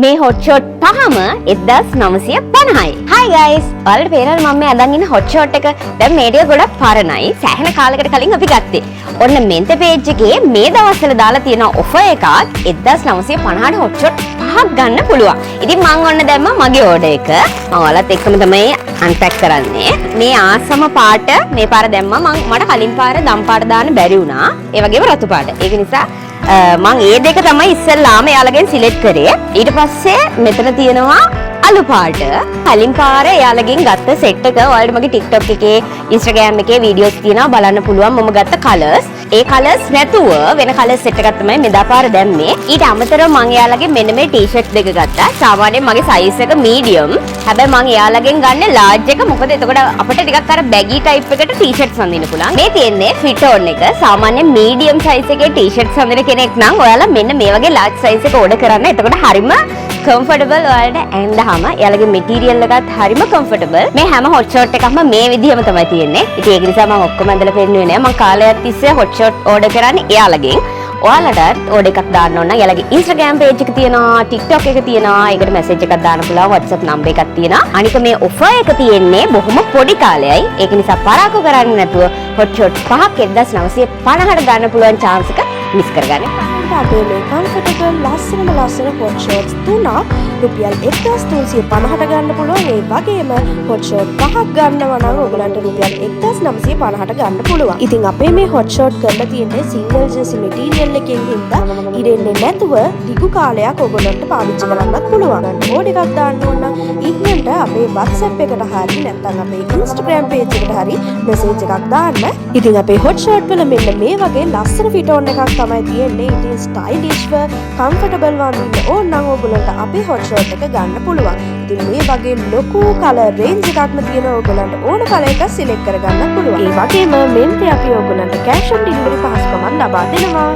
මේ hot shot පහම 1950යි. Hi guys. ඔයාලට පේනවද මම මේ අදන් ඉන්න hot shot එක? දැන් මේ ටික ගොඩක් පරණයි. සෑහෙන කාලයකට කලින් අපි ගත්තේ. ඔන්න මෙන්ත page එකේ මේ දවස්වල දාලා තියෙන offer එකක් 1950ට hot shot පහක් ගන්න පුළුවන්. ඉතින් මම ඔන්න දැම්මා මගේ order එක. මම ඔයාලත් එක්කම තමයි unpack කරන්නේ. මේ ආසම පාට මේ පාර දැම්මා. මට කලින් පාර දම් පාට දාන්න බැරි වුණා. ඒ වගේම රතු පාට. ඒක නිසා මම ඒ දෙක තමයි ඉස්සෙල්ලාම එයාලගෙන් සිලෙක්ට් කරේ. ඊට පස්සේ මෙතන තියෙනවා අලු පාට. කලින් පාර එයාලගෙන් ගත්ත සෙට් එක ඔයාලට මගේ TikTok එකේ Instagram එකේ වීඩියෝස් තියෙනවා බලන්න පුළුවන්. මම ගත්ත කලර්ස්. ඒ කලර්ස් නැතුව වෙන කලර් සෙට් එකක් තමයි මෙදා පාර දැම්මේ. ඊට අමතරව මම එයාලගෙන් මෙන්න මේ ටී-ෂර්ට් දෙක ගත්තා. සාමාන්‍යයෙන් මගේ size එක medium. හැබැයි මම එයාලගෙන් ගන්න large එක. මොකද එතකොට අපිට ටිකක් අර baggy type එකට ටී-ෂර්ට්ස් අඳින්න පුළුවන්. මේ තියෙන්නේ fit on එක. සාමාන්‍යයෙන් medium size එකේ ටී-ෂර්ට්ස් අඳින කෙනෙක් නම් ඔයාලා මෙන්න මේ වගේ large size එක order කරන්න. එතකොට හරිම comfortable ඔයාලට ඇඳහම එයාලගේ material එකත් හරිම comfortable. මේ හැම hot shot එකක්ම මේ විදිහම තමයි තියෙන්නේ. ඉතින් ඒක නිසා මම ඔක්කොම ඇඳලා පෙන්නුවේ නෑ. මම කාලයක් තිස්සේ hot shot order කරන්නේ එයාලගෙන්. ඔයාලටත් order එකක් දාන්න ඕන නම් එයාලගේ Instagram page එක තියෙනවා, TikTok එක තියෙනවා. ඒකට message එකක් දාන්න පුළුවන්. WhatsApp number එකක් තියෙනවා. අනික මේ offer එක තියෙන්නේ බොහොම පොඩි කාලයයි. ඒක නිසා පරාක්කු කරන්නේ නැතුව hot shot 5ක් 1950ට ගන්න පුළුවන් chance එක මිස් කරගන්න එපා. අපේ මේ කම්ෆර්ටබල් ලස්සනම ලස්සන hot shorts තුනක් රුපියල් 1350ට ගන්න පුළුවන්. ඒ වගේම hot short පහක් ගන්නවා නම් ඔයගලන්ට රුපියල් 1950ට ගන්න පුළුවන්. ඉතින් අපේ මේ hot short කරලා තියෙන්නේ single jersey material එකෙන් හින්දා ඉරෙන්නේ නැතුව දිගු කාලයක් ඔයගලන්ට පාවිච්චි කරන්නත් පුළුවන්. ඕඩ එකක් දාන්න ඕන නම් ඉක්මනට අපේ WhatsApp එකට හරි නැත්නම් අපේ Instagram page එකට හරි message එකක් දාන්න. ඉතින් අපේ hot short වල මෙන්න මේ වගේ ලස්සන fit on එකක් තමයි තියෙන්නේ. ඉතින් stylish ව comfortable වන්දින්න ඕන නම් ඔයගලන්ට අපේ hot short එක ගන්න පුළුවන්. ඉතින් මේ වගේ ලොකු color range එකක්ම තියෙන ඔයගලන්ට ඕන color එකක් select කරගන්න පුළුවන්. ඒ වගේම මෙන්ට අපි ඔයගලන්ට cash on delivery පහසුකමක් ලබා දෙනවා.